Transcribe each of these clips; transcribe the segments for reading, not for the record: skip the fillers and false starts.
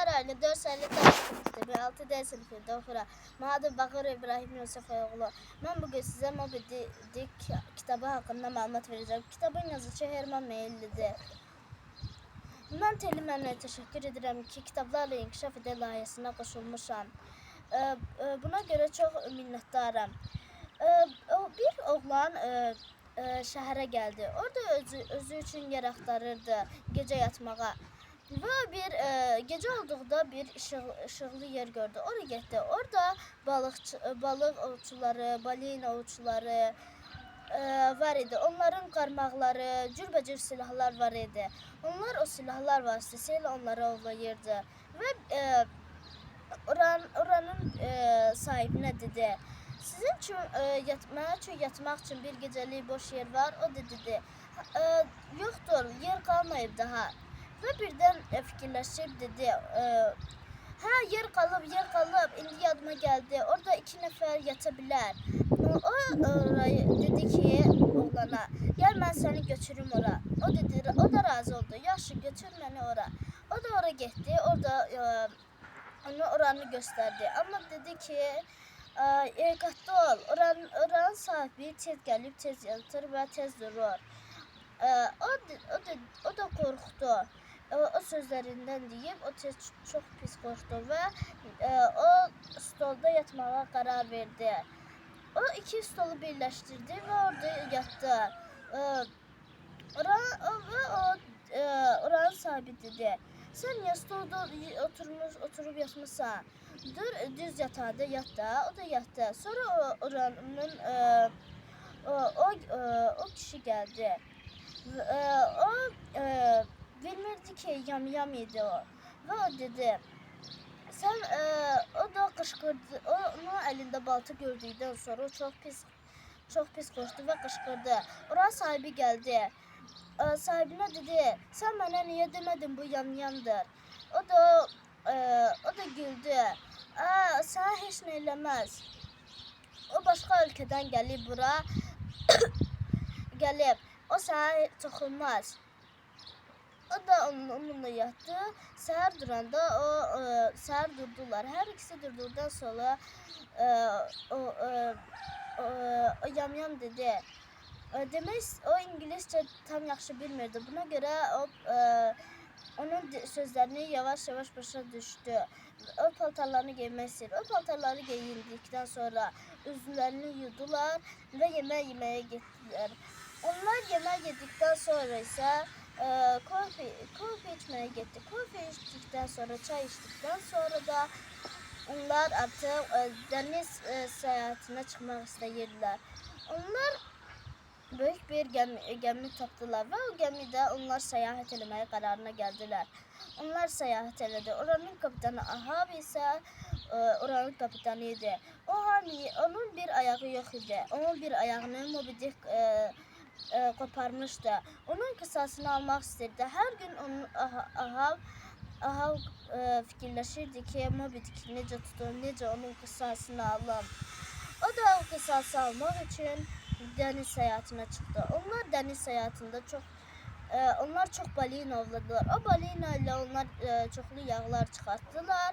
rayonu 4 sayılı sınıfda 6D sınıfında oxuram. Adım Bakır İbrahim Yusufoğlu. Mən bugün sizə Moby Dick kitabı haqqında məlumat verəcəm. Kitabın yazıcısı Herman Melville'dir. Mən Telli müəllimə təşəkkür edirəm ki, kitablarla inkişaf edə layihəsinə qoşulmuşam. Buna görə çox minnətdaram. Bir oğlan şəhərə gəldi. Orada özü üçün yer axtarırdı gecə yatmağa. Və bir gecə olduqda bir işıqlı yer gördü. Oraya getdi. Orada balıq ovçuları, balina ovçuları var idi. Onların qarmaqları, cürbəcür silahlar var idi. Onlar o silahlar vasitəsilə onları ovlayırdı. Və oranın sahibinə dedi: "Sizin üçün yatmaq üçün bir gecəlik boş yer var." O da dedi: "Yoxdur, yer qalmayıb daha." Və birdən fikirləşib dedi: "Hə, yer qalıb, indi yadıma gəldi. Orada 2 nəfər yata bilər." O dedi ki oğlana: "Gəl mən səni götürüm ora." O da razı oldu. "Yaxşı, götür məni ora." O da ora getdi. Orada onu oranı göstərdi. Amma dedi ki: "Diqqətli ol. Oranın sahibi tez gəlib, tez yatır və tez durur." O da qorxdu. O sözlərindən deyib, o çox pis qorxdu və o stolda yatmağa qərar verdi. O 2 stolu birləşdirdi və orada yatdı. Oranın sahibi dedi: "Sən niyə stolda oturub yatmısan? Dur, düz yatağında yat da." O da yatdı. Sonra oranın o kişi gəldi. O bilmirdi ki yamyam idi o. Və o dedi: o da qışqırdı. Onun əlində balta gördükdən sonra o çox pis qorxdu və qışqırdı. Oranın sahibi gəldi. Sahibinə dedi: "Sən mənə niyə demədin bu yamyamdır?" O da güldü. "Sənə heç nə eləməz. O başqa ölkədən gəlib bura. O sənə toxunmaz." O da onunla yatdı. Səhər duranda səhər durdular. Hər ikisi durduqdan sonra o yamyam dedi. Demək o İngiliscə tam yaxşı bilmirdi. Buna görə onun sözlərini yavaş-yavaş başa düşdü. O paltarlarını geyinmək istəyir. O paltarları geyindikdən sonra üzlərini yudular və yemək yeməyə getdilər. Onlar yemək yedikdən sonra isə kofe içməyə getdi. Kofe içdikdən sonra, çay içdikdən sonra da onlar artıq dəniz səyahətinə çıxmaq istəyirdilər. Onlar böyük bir gəmi tapdılar və o gəmidə onlar səyahət eləməyə qərarına gəldilər. Onlar səyahət elədi. Oranın kapitanı Ahab isə oranın kapitanı idi. Onun bir ayağı yox idi. Onun bir ayağını Moby Dick qoparmışdı. Onun qisasını almaq istəyirdi. Hər gün Ahab fikirləşirdi ki, Moby Dick necə tutum, necə onun qisasını alım. O da o qisası almaq üçün dəniz səyahətinə çıxdı. Onlar dəniz səyahətində çox balina ovladılar. O balina ilə onlar çoxlu yağlar çıxartdılar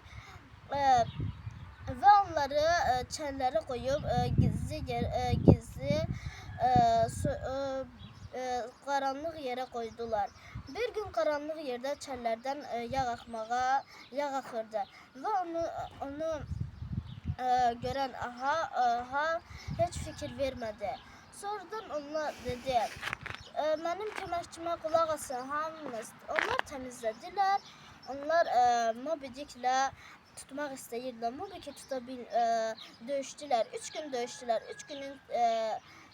və onları çənlərə qoyub gizli qaranlıq yerə qoydular. Bir gün qaranlıq yerdə çəllərdən yağ axırdı və onu görən Ahab heç fikir vermədi. Sonradan onlar dedi: "Mənim köməkçimə qulaq asın hamınız." Onlar təmizlədilər. Onlar Moby Dicklə tutmaq istəyirdilər. Moby Dick'i döyüşdülər. 3 gün döyüşdülər.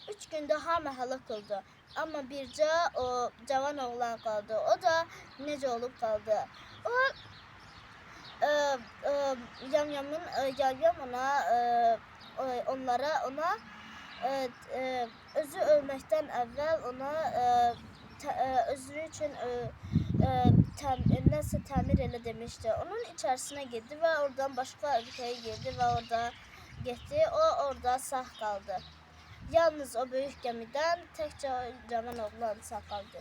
3 gündə hamı həlak oldu. Amma bircə o cavan oğlan qaldı. O da necə olub qaldı. Yamyam ona özü ölməkdən əvvəl ona özü üçün nəsə təmir elə demişdi. Onun içərisinə girdi və oradan başqa ölkəyə girdi və orada getdi. O orada sağ qaldı. Yalnız o böyük gəmidən təkcə cavan oğlan sağ qaldı.